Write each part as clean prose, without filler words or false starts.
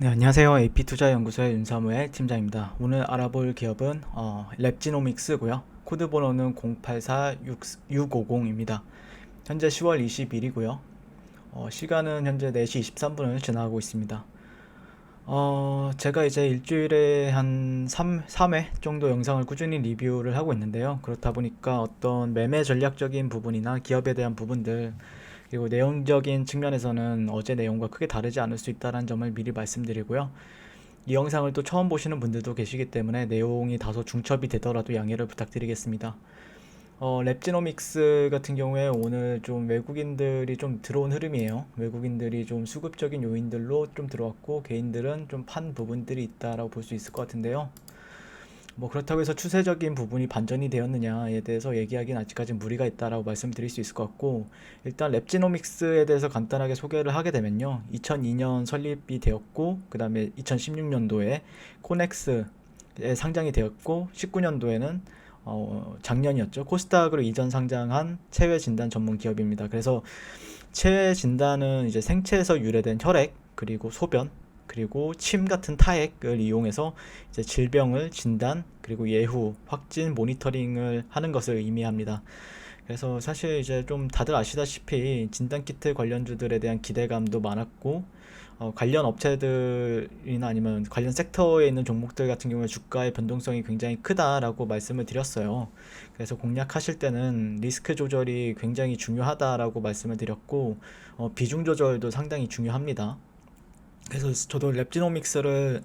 네, 안녕하세요. AP투자연구소의 윤사무의 팀장입니다. 오늘 알아볼 기업은 랩지노믹스고요. 코드 번호는 084650입니다. 현재 10월 20일이고요. 시간은 현재 4시 23분을 지나고 있습니다. 제가 이제 일주일에 한 3회 정도 영상을 꾸준히 리뷰를 하고 있는데요. 그렇다 보니까 어떤 매매 전략적인 부분이나 기업에 대한 부분들, 그리고 내용적인 측면에서는 어제 내용과 크게 다르지 않을 수 있다는 점을 미리 말씀드리고요. 이 영상을 또 처음 보시는 분들도 계시기 때문에 내용이 다소 중첩이 되더라도 양해를 부탁드리겠습니다. 랩지노믹스 같은 경우에 오늘 좀 외국인들이 좀 들어온 흐름이에요. 외국인들이 좀 수급적인 요인들로 좀 들어왔고 개인들은 좀 판 부분들이 있다라고 볼 수 있을 것 같은데요. 뭐 그렇다고 해서 추세적인 부분이 반전이 되었느냐에 대해서 얘기하기는 아직까지 무리가 있다라고 말씀드릴 수 있을 것 같고, 일단 랩지노믹스에 대해서 간단하게 소개를 하게 되면요, 2002년 설립이 되었고 그 다음에 2016년도에 코넥스에 상장이 되었고 19년도에는 작년이었죠, 코스닥으로 이전 상장한 체외 진단 전문 기업입니다. 그래서 체외 진단은 이제 생체에서 유래된 혈액, 그리고 소변, 그리고 침 같은 타액을 이용해서 이제 질병을 진단, 그리고 예후, 확진, 모니터링을 하는 것을 의미합니다. 그래서 사실 이제 좀 다들 아시다시피 진단키트 관련주들에 대한 기대감도 많았고, 관련 업체들이나 아니면 관련 섹터에 있는 종목들 같은 경우에 주가의 변동성이 굉장히 크다라고 말씀을 드렸어요. 그래서 공략하실 때는 리스크 조절이 굉장히 중요하다라고 말씀을 드렸고, 비중 조절도 상당히 중요합니다. 그래서 저도 랩지노믹스를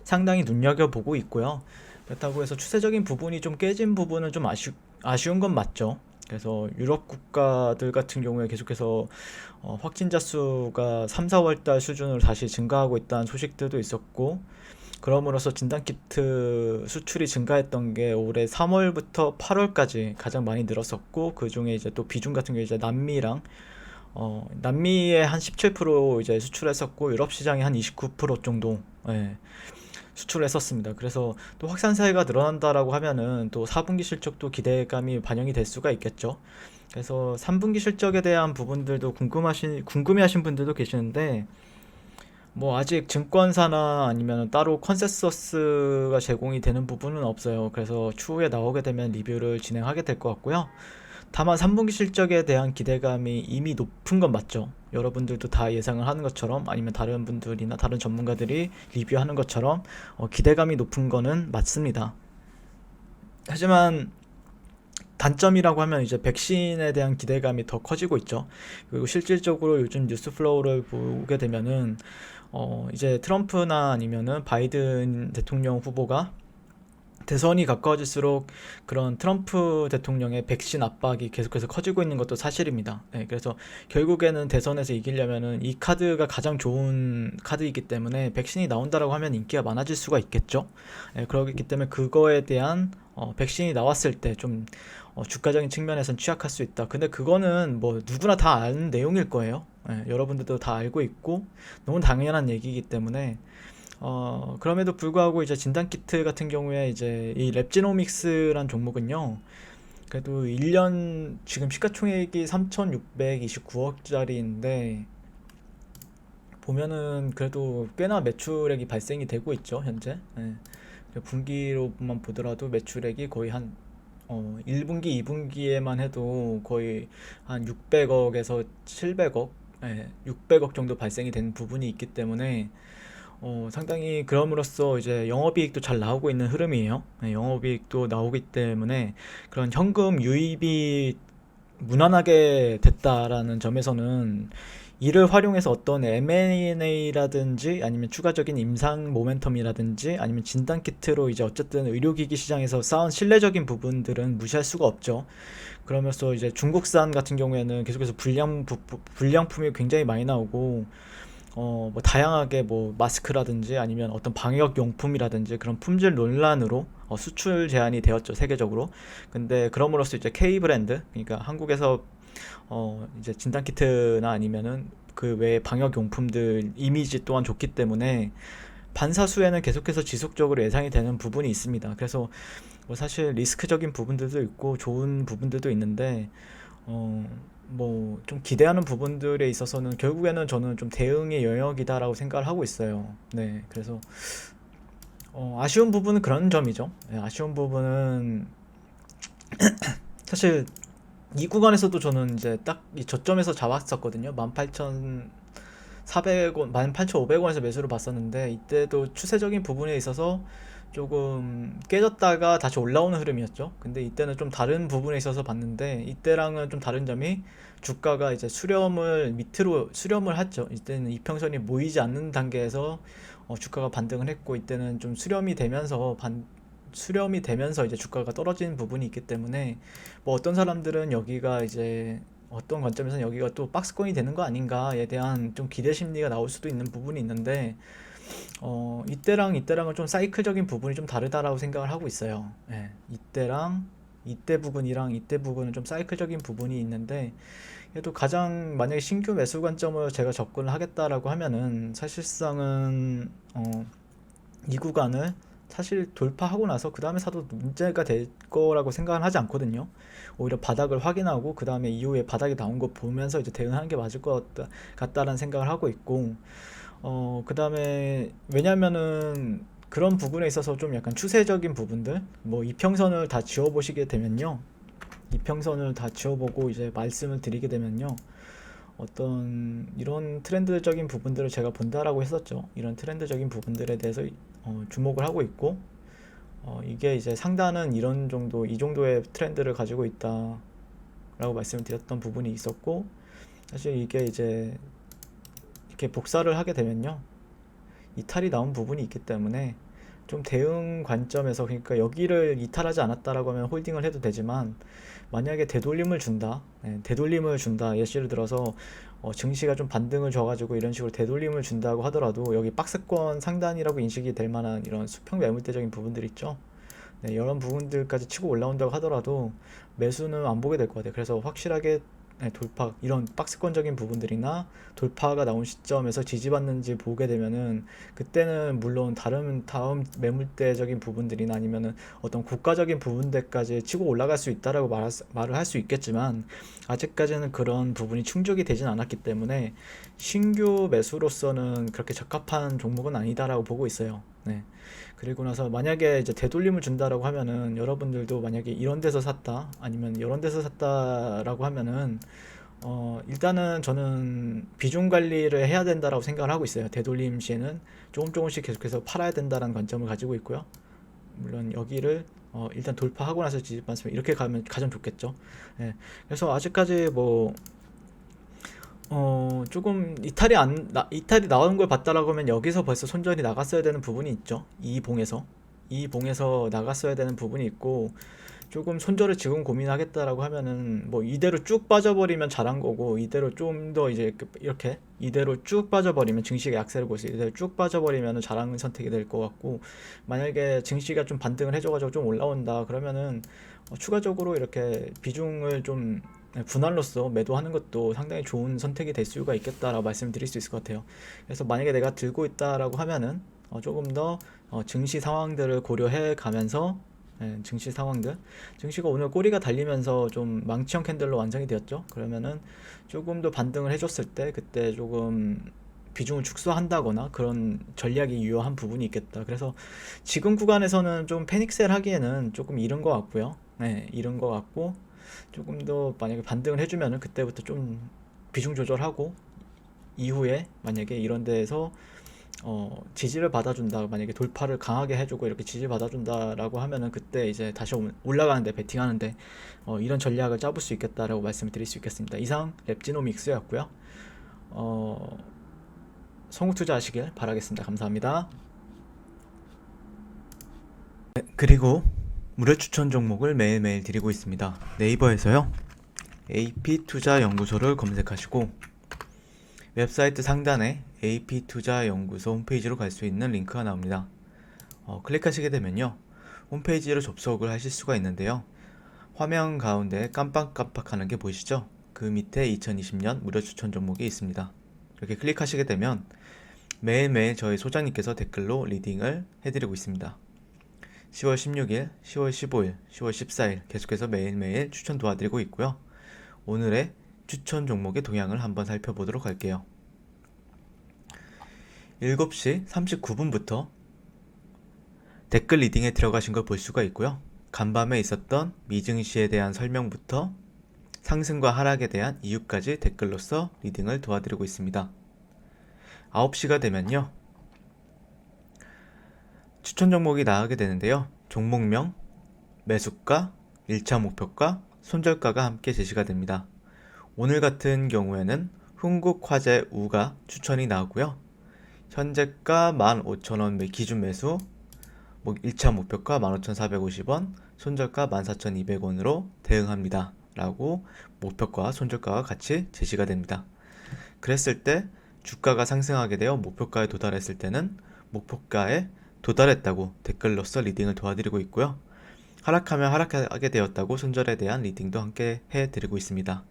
상당히 눈여겨보고 있고요. 그렇다고 해서 추세적인 부분이 좀 깨진 부분은 좀 아쉬운 건 맞죠. 그래서 유럽 국가들 같은 경우에 계속해서 확진자 수가 3, 4월 달 수준으로 다시 증가하고 있다는 소식들도 있었고, 그럼으로써 진단키트 수출이 증가했던 게 올해 3월부터 8월까지 가장 많이 늘었었고, 그 중에 이제 또 비중 같은 게 이제 남미에 한 17% 이제 수출했었고 유럽 시장에 한 29% 정도, 수출을 했었습니다. 그래서 또 확산세가 늘어난다라고 하면은 또 4분기 실적도 기대감이 반영이 될 수가 있겠죠. 그래서 3분기 실적에 대한 부분들도 궁금해하신 분들도 계시는데, 뭐 아직 증권사나 아니면 따로 컨센서스가 제공이 되는 부분은 없어요. 그래서 추후에 나오게 되면 리뷰를 진행하게 될 것 같고요. 다만 3분기 실적에 대한 기대감이 이미 높은 건 맞죠. 여러분들도 다 예상을 하는 것처럼, 아니면 다른 분들이나 다른 전문가들이 리뷰하는 것처럼 기대감이 높은 거는 맞습니다. 하지만 단점이라고 하면 이제 백신에 대한 기대감이 더 커지고 있죠. 그리고 실질적으로 요즘 뉴스 플로우를 보게 되면은 이제 트럼프나 아니면은 바이든 대통령 후보가 대선이 가까워질수록 그런 트럼프 대통령의 백신 압박이 계속해서 커지고 있는 것도 사실입니다. 네, 그래서 결국에는 대선에서 이기려면은 이 카드가 가장 좋은 카드이기 때문에 백신이 나온다라고 하면 인기가 많아질 수가 있겠죠. 네, 그렇기 때문에 그거에 대한 백신이 나왔을 때 좀 주가적인 측면에선 취약할 수 있다. 근데 그거는 뭐 누구나 다 아는 내용일 거예요. 여러분들도 다 알고 있고 너무 당연한 얘기이기 때문에, 그럼에도 불구하고 이제 진단키트 같은 경우에 이제 이 랩지노믹스란 종목은요, 그래도 1년 지금 시가총액이 3,629억짜리인데 보면은 그래도 꽤나 매출액이 발생이 되고 있죠, 현재. 분기로만 보더라도 매출액이 거의 한 1분기, 2분기에만 해도 거의 한 600억에서 700억, 600억 정도 발생이 되는 부분이 있기 때문에 상당히 그럼으로써 이제 영업이익도 잘 나오고 있는 흐름이에요. 영업이익도 나오기 때문에 그런 현금 유입이 무난하게 됐다라는 점에서는 이를 활용해서 어떤 M&A라든지 아니면 추가적인 임상 모멘텀이라든지 아니면 진단키트로 이제 어쨌든 의료기기 시장에서 쌓은 신뢰적인 부분들은 무시할 수가 없죠. 그러면서 이제 중국산 같은 경우에는 계속해서 불량품이 굉장히 많이 나오고, 뭐 다양하게 뭐 마스크라든지 아니면 어떤 방역 용품이라든지 그런 품질 논란으로 수출 제한이 되었죠, 세계적으로. 근데 그럼으로써 이제 K 브랜드, 그러니까 한국에서 이제 진단키트나 아니면은 그 외에 방역 용품들 이미지 또한 좋기 때문에 반사수에는 계속해서 지속적으로 예상이 되는 부분이 있습니다. 그래서 뭐 사실 리스크적인 부분들도 있고 좋은 부분들도 있는데, 어, 뭐 좀 기대하는 부분들에 있어서는 결국에는 저는 좀 대응의 영역이다라고 생각을 하고 있어요. 네, 그래서 아쉬운 부분은 그런 점이죠. 네, 아쉬운 부분은 사실 이 구간에서도 저는 이제 딱 이 저점에서 잡았었거든요. 18,400원, 18,500원에서 매수를 봤었는데 이때도 추세적인 부분에 있어서 조금 깨졌다가 다시 올라오는 흐름이었죠. 근데 이때는 좀 다른 부분에 있어서 봤는데 이때랑은 좀 다른 점이 주가가 이제 수렴을 했죠. 이때는 이평선이 모이지 않는 단계에서 주가가 반등을 했고 이때는 좀 수렴이 되면서 이제 주가가 떨어지는 부분이 있기 때문에 뭐 어떤 사람들은 여기가 이제 어떤 관점에서는 여기가 또 박스권이 되는 거 아닌가에 대한 좀 기대 심리가 나올 수도 있는 부분이 있는데 이때랑은 좀 사이클적인 부분이 좀 다르다라고 생각을 하고 있어요. 예, 이때 부분은 좀 사이클적인 부분이 있는데 그래도 가장 만약에 신규 매수 관점으로 제가 접근을 하겠다라고 하면은 사실상은 이 구간을 사실 돌파하고 나서 그 다음에 사도 문제가 될 거라고 생각은 하지 않거든요. 오히려 바닥을 확인하고 그 다음에 이후에 바닥이 나온 거 보면서 이제 대응하는 게 맞을 것 같다라는 생각을 하고 있고 그 다음에 왜냐면은 그런 부분에 있어서 좀 약간 추세적인 부분들 뭐 이평선을 다 지워보시게 되면요, 이평선을 다 지워보고 이제 말씀을 드리게 되면요, 어떤 이런 트렌드적인 부분들을 제가 본다라고 했었죠. 이런 트렌드적인 부분들에 대해서 주목을 하고 있고 이게 이제 상단은 이 정도의 트렌드를 가지고 있다라고 말씀을 드렸던 부분이 있었고 사실 이게 이제 이렇게 복사를 하게 되면요, 이탈이 나온 부분이 있기 때문에 좀 대응 관점에서 그러니까 여기를 이탈하지 않았다라고 하면 홀딩을 해도 되지만 만약에 되돌림을 준다. 예시를 들어서 증시가 좀 반등을 줘가지고 이런 식으로 되돌림을 준다고 하더라도 여기 박스권 상단이라고 인식이 될 만한 이런 수평 매물대적인 부분들 있죠. 네, 이런 부분들까지 치고 올라온다고 하더라도 매수는 안 보게 될 것 같아요. 그래서 확실하게 이런 박스권적인 부분들이나 돌파가 나온 시점에서 지지받는지 보게 되면은 그때는 물론 다음 매물대적인 부분들이나 아니면은 어떤 국가적인 부분들까지 치고 올라갈 수 있다라고 말을 할 수 있겠지만 아직까지는 그런 부분이 충족이 되진 않았기 때문에 신규 매수로서는 그렇게 적합한 종목은 아니다라고 보고 있어요. 네. 그리고 나서 만약에 이제 되돌림을 준다라고 하면은 여러분들도 만약에 이런 데서 샀다 아니면 이런 데서 샀다라고 하면은 일단은 저는 비중 관리를 해야 된다라고 생각을 하고 있어요. 되돌림 시에는 조금씩 계속해서 팔아야 된다는 관점을 가지고 있고요. 물론 여기를 일단 돌파하고 나서 지지받으면 이렇게 가면 가장 좋겠죠. 예. 그래서 아직까지 뭐 조금 이탈이 나오는 걸 봤다라고 하면 여기서 벌써 손절이 나갔어야 되는 부분이 있죠. 이 봉에서 나갔어야 되는 부분이 있고 조금 손절을 지금 고민하겠다라고 하면은 뭐 이대로 쭉 빠져버리면 잘한 거고 이대로 좀 더 이제 이렇게 이대로 쭉 빠져버리면 증시가 약세를 보여서 이대로 쭉 빠져버리면은 잘한 선택이 될 것 같고 만약에 증시가 좀 반등을 해줘가지고 좀 올라온다 그러면은 추가적으로 이렇게 비중을 좀 분할로서 매도하는 것도 상당히 좋은 선택이 될 수가 있겠다라고 말씀드릴 수 있을 것 같아요. 그래서 만약에 내가 들고 있다라고 하면은 조금 더 증시 상황들을 고려해 가면서 증시 상황들 증시가 오늘 꼬리가 달리면서 좀 망치형 캔들로 완성이 되었죠. 그러면은 조금 더 반등을 해줬을 때 그때 조금 비중을 축소한다거나 그런 전략이 유효한 부분이 있겠다. 그래서 지금 구간에서는 좀 패닉셀 하기에는 조금 이른 것 같고요. 네, 이른 것 같고 조금 더 만약에 반등을 해주면은 그때부터 좀 비중 조절하고 이후에 만약에 이런 데에서 지지를 받아준다, 만약에 돌파를 강하게 해주고 이렇게 지지 받아준다라고 하면은 그때 이제 다시 올라가는데 베팅하는데 이런 전략을 짜볼 수 있겠다라고 말씀을 드릴 수 있겠습니다. 이상 랩지노믹스였고요. 성우 투자하시길 바라겠습니다. 감사합니다. 그리고 무료 추천 종목을 매일매일 드리고 있습니다. 네이버에서요, AP투자연구소를 검색하시고 웹사이트 상단에 AP투자연구소 홈페이지로 갈 수 있는 링크가 나옵니다. 클릭하시게 되면요, 홈페이지로 접속을 하실 수가 있는데요, 화면 가운데 깜빡깜빡하는 게 보이시죠? 그 밑에 2020년 무료 추천 종목이 있습니다. 이렇게 클릭하시게 되면 매일매일 저희 소장님께서 댓글로 리딩을 해드리고 있습니다. 10월 16일, 10월 15일, 10월 14일 계속해서 매일매일 추천 도와드리고 있고요. 오늘의 추천 종목의 동향을 한번 살펴보도록 할게요. 7시 39분부터 댓글 리딩에 들어가신 걸 볼 수가 있고요. 간밤에 있었던 미증시에 대한 설명부터 상승과 하락에 대한 이유까지 댓글로서 리딩을 도와드리고 있습니다. 9시가 되면요, 추천 종목이 나가게 되는데요. 종목명, 매수가, 1차 목표가, 손절가가 함께 제시가 됩니다. 오늘 같은 경우에는 흥국화재우가 추천이 나오고요. 현재가 15,000원 기준 매수, 1차 목표가 15,450원, 손절가 14,200원으로 대응합니다 라고 목표가 손절가가 같이 제시가 됩니다. 그랬을 때 주가가 상승하게 되어 목표가에 도달했을 때는 목표가에 도달했다고 댓글로서 리딩을 도와드리고 있고요. 하락하면 하락하게 되었다고 손절에 대한 리딩도 함께 해드리고 있습니다.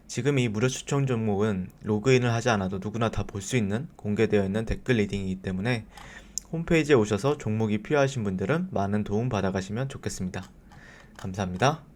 지금 이 무료 추천 종목은 로그인을 하지 않아도 누구나 다 볼 수 있는 공개되어 있는 댓글 리딩이기 때문에 홈페이지에 오셔서 종목이 필요하신 분들은 많은 도움 받아가시면 좋겠습니다. 감사합니다.